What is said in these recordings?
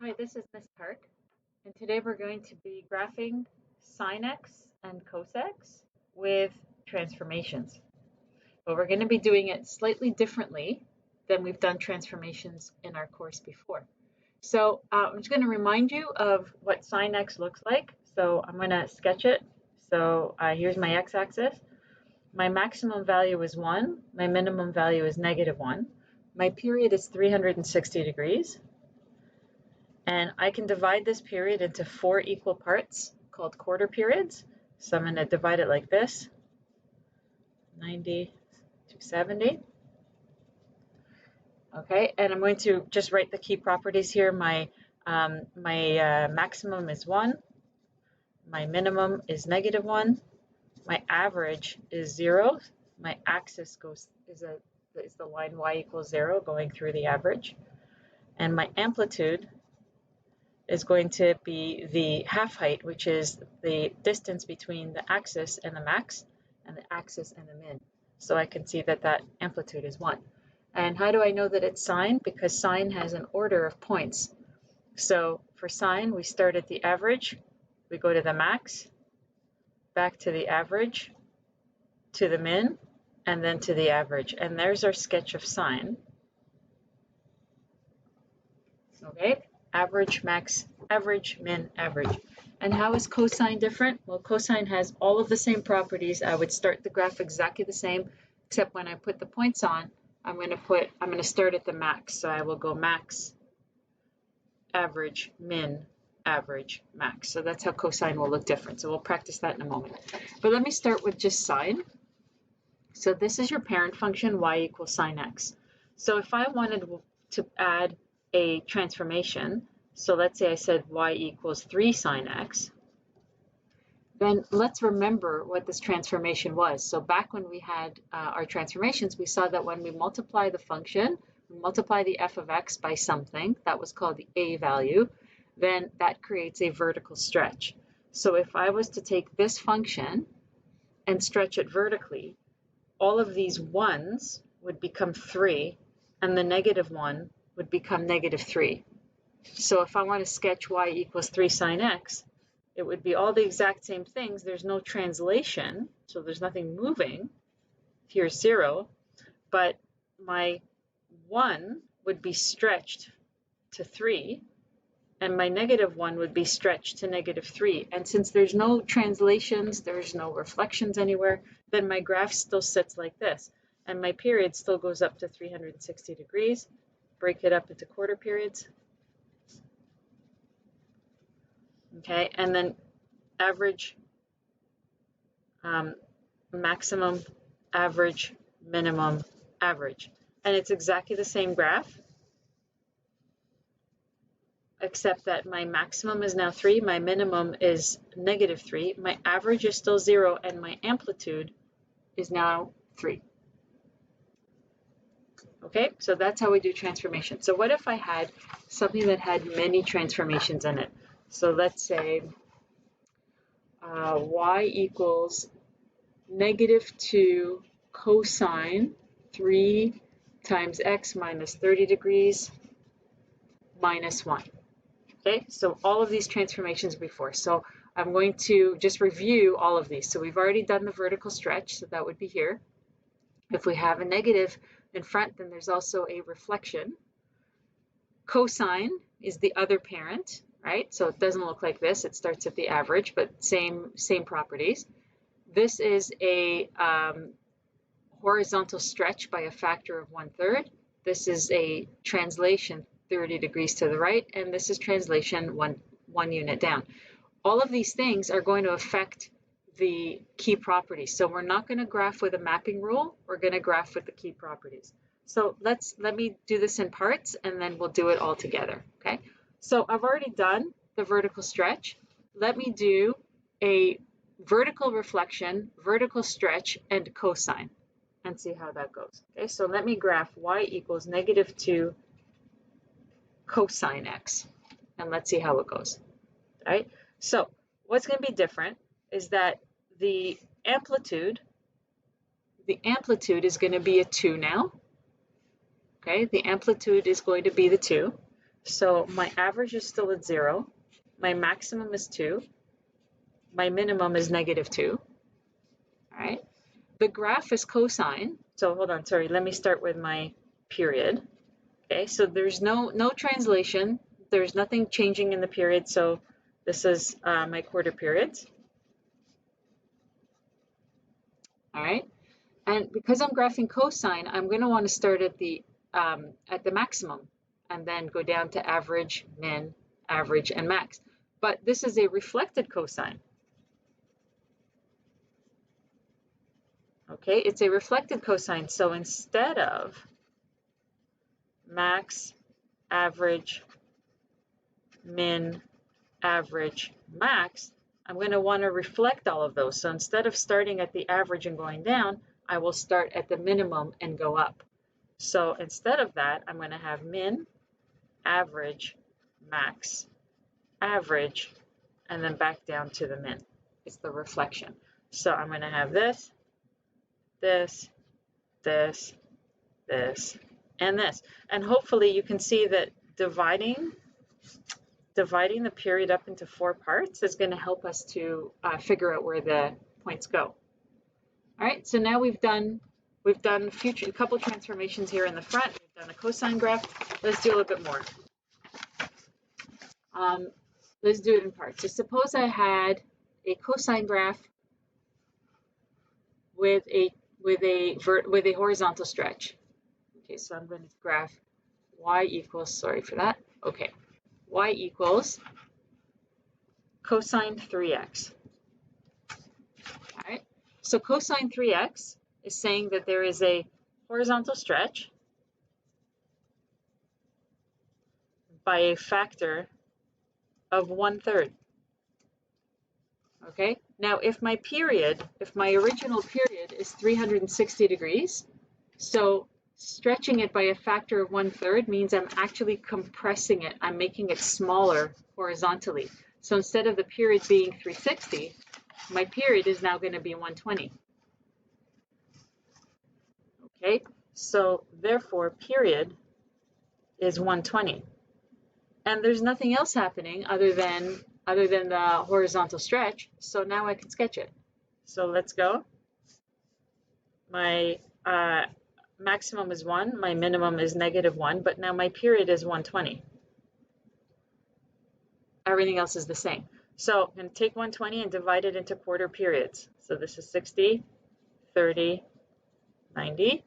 Hi, this is Miss Park, and today we're going to be graphing sine x and cos x with transformations. But we're going to be doing it slightly differently than we've done transformations in our course before. So I'm just going to remind you of what sine x looks like. So I'm going to sketch it. So here's my x-axis. My maximum value is 1. My minimum value is -1. My period is 360 degrees. And I can divide this period into 4 equal parts called quarter periods. So I'm going to divide it like this, 90 to 70. Okay, and I'm going to just write the key properties here. My maximum is 1. My minimum is -1. My average is 0. My axis is the line y equals 0 going through the average. And my amplitude is going to be the half height, which is the distance between the axis and the max and the axis and the min. So I can see that that amplitude is 1. And how do I know that it's sine? Because sine has an order of points. So for sine, we start at the average, we go to the max, back to the average, to the min, and then to the average. And there's our sketch of sine. Okay, average, max, average, min, average. And how is cosine different? Well, cosine has all of the same properties. I would start the graph exactly the same, except when I put the points on, I'm going to start at the max. So I will go max, average, min, average, max. So that's how cosine will look different. So we'll practice that in a moment. But let me start with just sine. So this is your parent function, y equals sine x. So if I wanted to add a transformation, so let's say I said y equals 3 sine x, then let's remember what this transformation was. So back when we had our transformations, we saw that when we multiply the function, we multiply the f of x by something, that was called the a value, then that creates a vertical stretch. So if I was to take this function and stretch it vertically, all of these 1's would become 3, and the -1 would become -3. So if I want to sketch y equals 3 sine x, it would be all the exact same things. There's no translation, so there's nothing moving. Here's 0, but my 1 would be stretched to 3, and my -1 would be stretched to -3. And since there's no translations, there's no reflections anywhere, then my graph still sits like this. And my period still goes up to 360 degrees. Break it up into quarter periods. Okay, and then average, maximum, average, minimum, average. And it's exactly the same graph, except that my maximum is now 3, my minimum is -3, my average is still 0, and my amplitude is now 3. Okay, so that's how we do transformation. So what if I had something that had many transformations in it? So let's say y equals -2 cosine 3 times x minus 30 degrees minus 1. Okay, so all of these transformations before. So I'm going to just review all of these. So we've already done the vertical stretch, so that would be here. If we have a negative in front, then there's also a reflection. Cosine is the other parent, right? So it doesn't look like this. It starts at the average, but same properties. This is a horizontal stretch by a factor of 1/3. This is a translation 30 degrees to the right, and this is translation one unit down. All of these things are going to affect the key properties. So we're not going to graph with a mapping rule, we're going to graph with the key properties. So let me do this in parts, and then we'll do it all together, okay? So I've already done the vertical stretch. Let me do a vertical reflection, vertical stretch, and cosine, and see how that goes. Okay, so let me graph y equals -2 cosine x, and let's see how it goes. All right, so what's going to be different is that the amplitude is going to be a 2 now. Okay, the amplitude is going to be the 2. So my average is still at 0. My maximum is 2. My minimum is -2. All right. The graph is cosine. So hold on, sorry. Let me start with my period. Okay, so there's no translation. There's nothing changing in the period. So this is my quarter periods. All right. And because I'm graphing cosine, I'm going to want to start at the maximum and then go down to average, min, average, and max. But this is a reflected cosine. Okay, it's a reflected cosine. So instead of max, average, min, average, max, I'm going to want to reflect all of those. So instead of starting at the average and going down, I will start at the minimum and go up. So instead of that, I'm going to have min, average, max, average, and then back down to the min. It's the reflection. So I'm going to have this, this, this, this, and this. And hopefully you can see that dividing the period up into 4 parts is going to help us to figure out where the points go. All right, so now we've done a couple transformations here in the front. We've done a cosine graph. Let's do a little bit more. Let's do it in parts. So suppose I had a cosine graph with a horizontal stretch. Okay, so I'm going to graph y equals, sorry for that. Okay, y equals cosine 3x. All right, so cosine 3x is saying that there is a horizontal stretch by a factor of 1/3. Okay, now if my original period is 360 degrees, so stretching it by a factor of 1/3 means I'm actually compressing it. I'm making it smaller horizontally. So instead of the period being 360, my period is now going to be 120. Okay, so therefore period is 120. And there's nothing else happening other than the horizontal stretch. So now I can sketch it. So let's go. My maximum is 1, my minimum is -1, but now my period is 120. Everything else is the same. So I'm going to take 120 and divide it into quarter periods. So this is 60, 30, 90.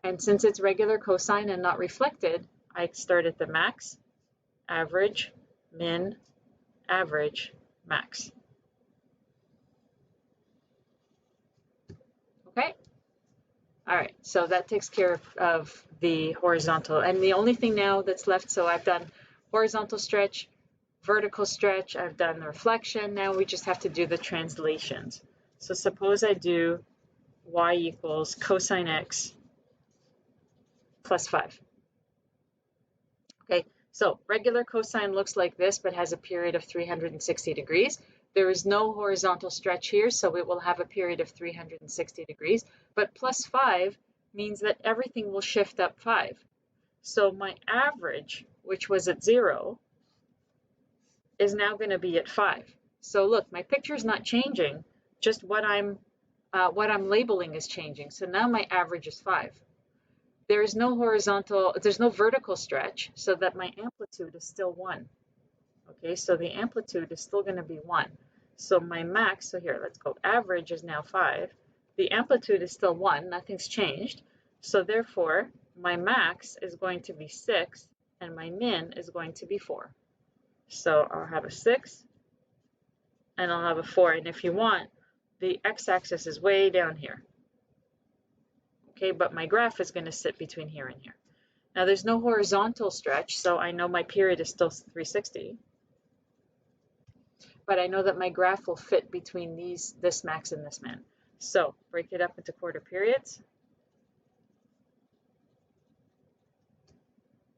And since it's regular cosine and not reflected, I start at the max, average, min, average, max. Okay? All right, so that takes care of the horizontal. And the only thing now that's left, so I've done horizontal stretch, vertical stretch, I've done the reflection. Now we just have to do the translations. So suppose I do y equals cosine x plus 5. Okay, so regular cosine looks like this, but has a period of 360 degrees. There is no horizontal stretch here, so it will have a period of 360 degrees. But plus 5 means that everything will shift up 5. So my average, which was at 0, is now going to be at 5. So look, my picture is not changing, just what I'm labeling is changing. So now my average is 5. There's no vertical stretch, so that my amplitude is still 1. Okay, so the amplitude is still going to be 1. So my max, so here, let's go, average is now 5. The amplitude is still 1, nothing's changed. So therefore, my max is going to be 6, and my min is going to be 4. So I'll have a 6, and I'll have a 4. And if you want, the x-axis is way down here. Okay, but my graph is going to sit between here and here. Now there's no horizontal stretch, so I know my period is still 360. But I know that my graph will fit between this max and this min. So break it up into quarter periods.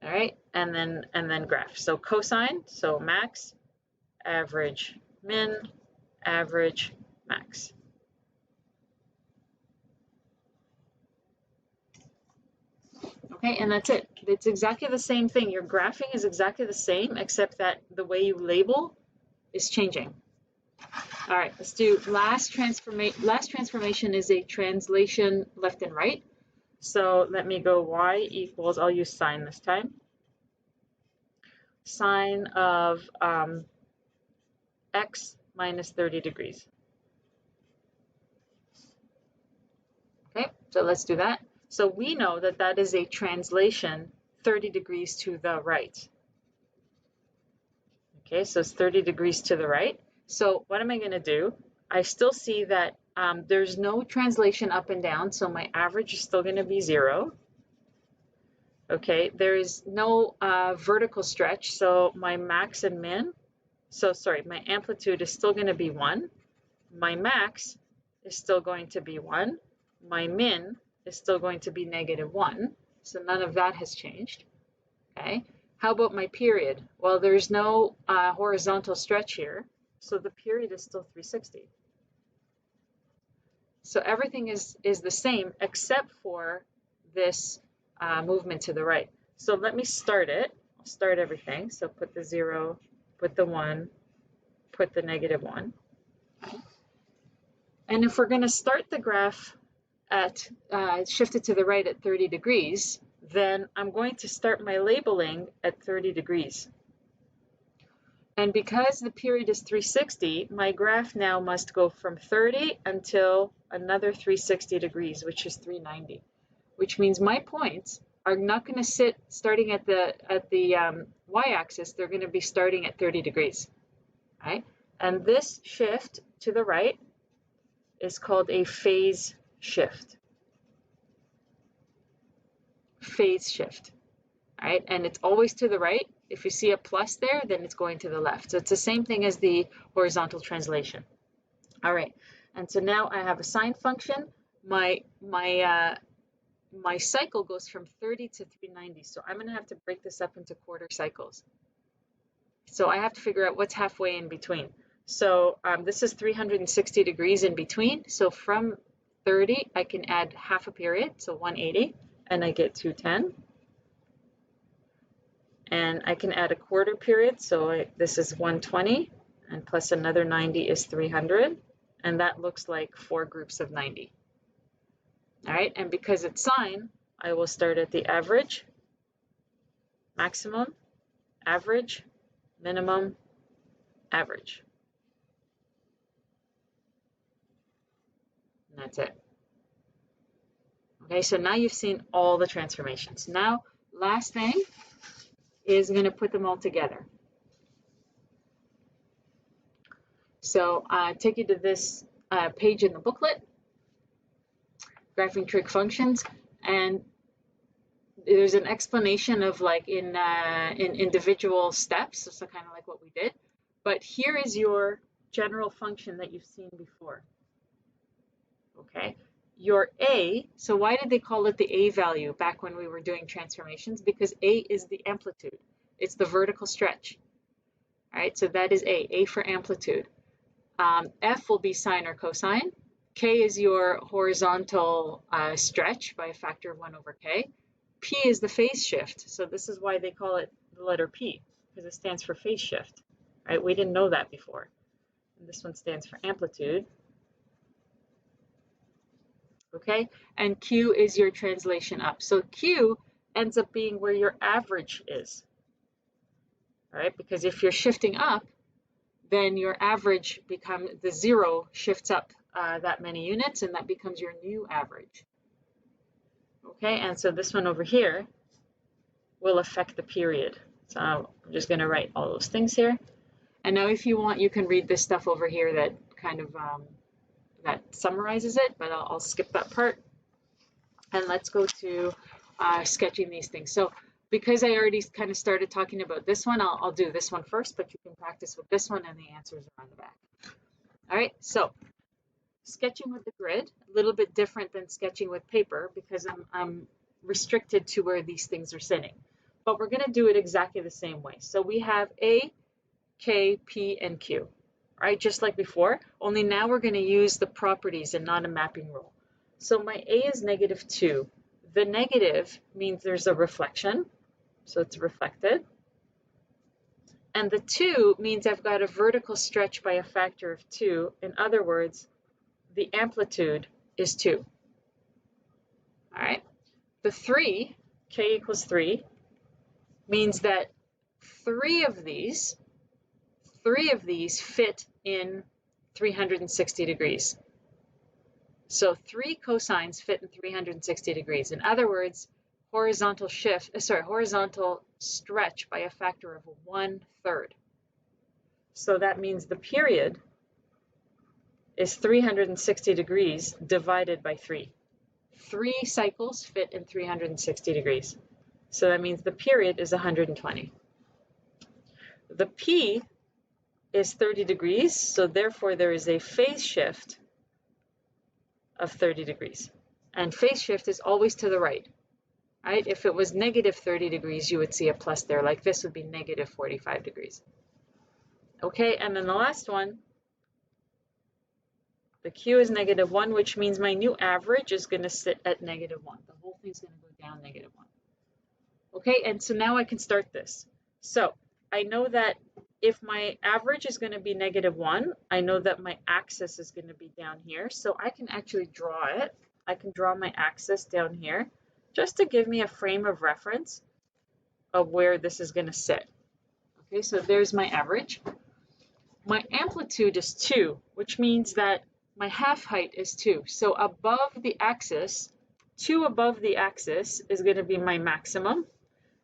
All right, and then graph. So cosine, so max, average, min, average, max. Okay, and that's it. It's exactly the same thing. Your graphing is exactly the same, except that the way you label is changing. All right, let's do last transformation. Last transformation is a translation left and right. So let me go y equals, I'll use sine this time. Sine of x minus 30 degrees. Okay, so let's do that. So we know that that is a translation 30 degrees to the right. Okay, so it's 30 degrees to the right. So what am I going to do? I still see that there's no translation up and down, so my average is still going to be 0. Okay, there is no vertical stretch, so my max and min, my amplitude is still going to be 1. My max is still going to be 1. My min is still going to be -1. So none of that has changed. Okay. How about my period? Well, there's no horizontal stretch here, so the period is still 360. So everything is the same except for this movement to the right. So let me start it. I'll start everything. So put the 0, put the 1, put the -1. And if we're going to start the graph at shifted to the right at 30 degrees, then I'm going to start my labeling at 30 degrees. And because the period is 360, my graph now must go from 30 until another 360 degrees, which is 390, which means my points are not going to sit starting at the y-axis. They're going to be starting at 30 degrees, right? And this shift to the right is called a phase shift. Phase shift, right? And it's always to the right. If you see a plus there, then it's going to the left. So it's the same thing as the horizontal translation. All right, and so now I have a sine function. My cycle goes from 30 to 390. So I'm going to have to break this up into quarter cycles. So I have to figure out what's halfway in between. So this is 360 degrees in between. So from 30, I can add half a period, so 180, and I get 210. And I can add a quarter period, so this is 120, and plus another 90 is 300, and that looks like 4 groups of 90. All right, and because it's sine, I will start at the average, maximum, average, minimum, average. And that's it. Okay, so now you've seen all the transformations. Now, last thing is going to put them all together. So take you to this page in the booklet, Graphing Trig Functions, and there's an explanation of like in individual steps, so kind of like what we did. But here is your general function that you've seen before. Okay, your A, so why did they call it the A value back when we were doing transformations? Because A is the amplitude. It's the vertical stretch. All right, so that is A for amplitude. F will be sine or cosine. K is your horizontal stretch by a factor of 1 over K. P is the phase shift. So this is why they call it the letter P, because it stands for phase shift. Right? We didn't know that before. And this one stands for amplitude. Okay, and Q is your translation up. So Q ends up being where your average is. All right, because if you're shifting up, then your average becomes, the 0 shifts up that many units, and that becomes your new average. Okay, and so this one over here will affect the period. So I'm just going to write all those things here. And now if you want, you can read this stuff over here that kind of that summarizes it, but I'll skip that part. And let's go to sketching these things. So because I already kind of started talking about this one, I'll do this one first, but you can practice with this one and the answers are on the back. All right, so sketching with the grid, a little bit different than sketching with paper because I'm restricted to where these things are sitting. But we're going to do it exactly the same way. So we have A, K, P, and Q, right? Just like before, only now we're going to use the properties and not a mapping rule. So my A is -2. The negative means there's a reflection, so it's reflected. And the 2 means I've got a vertical stretch by a factor of 2. In other words, the amplitude is 2. All right. The 3, k equals 3, means that 3 of these fit in 360 degrees. So 3 cosines fit in 360 degrees. In other words, horizontal stretch by a factor of 1/3. So that means the period is 360 degrees divided by 3. 3 cycles fit in 360 degrees. So that means the period is 120. The P is 30 degrees, so therefore there is a phase shift of 30 degrees. And phase shift is always to the right, right? If it was negative 30 degrees, you would see a plus there. Like this would be negative 45 degrees. Okay, and then the last one, the Q is -1, which means my new average is going to sit at -1. The whole thing's going to go down -1. Okay, and so now I can start this. So I know that if my average is going to be -1, I know that my axis is going to be down here. So I can actually draw it. I can draw my axis down here just to give me a frame of reference of where this is going to sit. Okay, so there's my average. My amplitude is 2, which means that my half height is 2. So above the axis, 2 above the axis is going to be my maximum,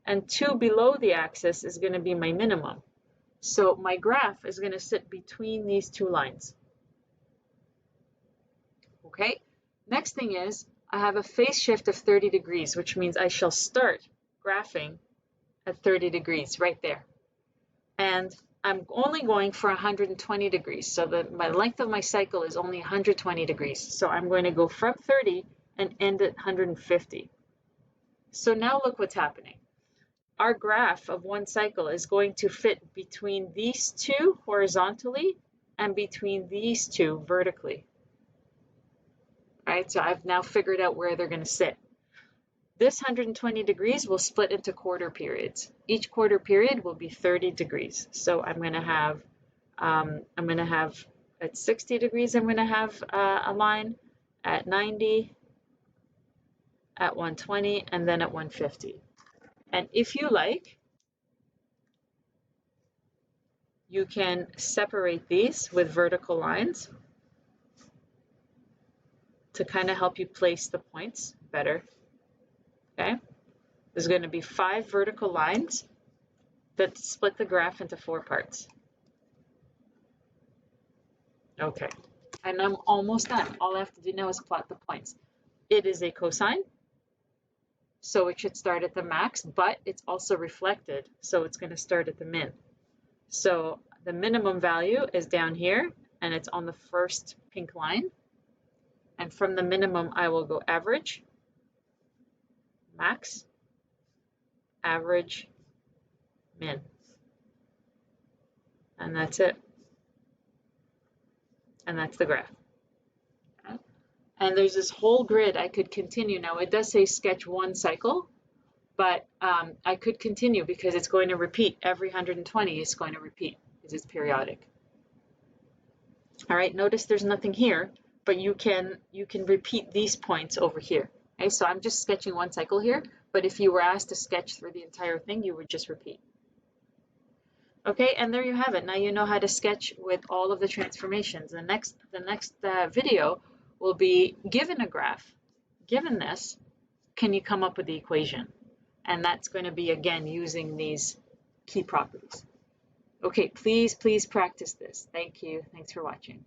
and 2 below the axis is going to be my minimum. So my graph is going to sit between these 2 lines. Okay, next thing is I have a phase shift of 30 degrees, which means I shall start graphing at 30 degrees right there. And I'm only going for 120 degrees. So my length of my cycle is only 120 degrees. So I'm going to go from 30 and end at 150. So now look what's happening. Our graph of one cycle is going to fit between these 2 horizontally and between these 2 vertically. All right, so I've now figured out where they're going to sit. This 120 degrees will split into quarter periods. Each quarter period will be 30 degrees. So I'm going to have at 60 degrees, I'm going to have a line, at 90, at 120, and then at 150. And if you like, you can separate these with vertical lines to kind of help you place the points better. Okay, there's going to be 5 vertical lines that split the graph into 4 parts. Okay, and I'm almost done. All I have to do now is plot the points. It is a cosine, so it should start at the max, but it's also reflected, so it's going to start at the min. So the minimum value is down here, and it's on the first pink line. And from the minimum, I will go average, max, average, min. And that's it. And that's the graph. Okay. And there's this whole grid I could continue. Now it does say sketch 1 cycle, but I could continue because it's going to repeat. Every 120 is going to repeat because it's periodic. All right, notice there's nothing here, but you can repeat these points over here. Okay, so I'm just sketching 1 cycle here, but if you were asked to sketch through the entire thing, you would just repeat. Okay, and there you have it. Now you know how to sketch with all of the transformations. The next video will be given a graph, given this, can you come up with the equation? And that's going to be, again, using these key properties. Okay, please practice this. Thank you. Thanks for watching.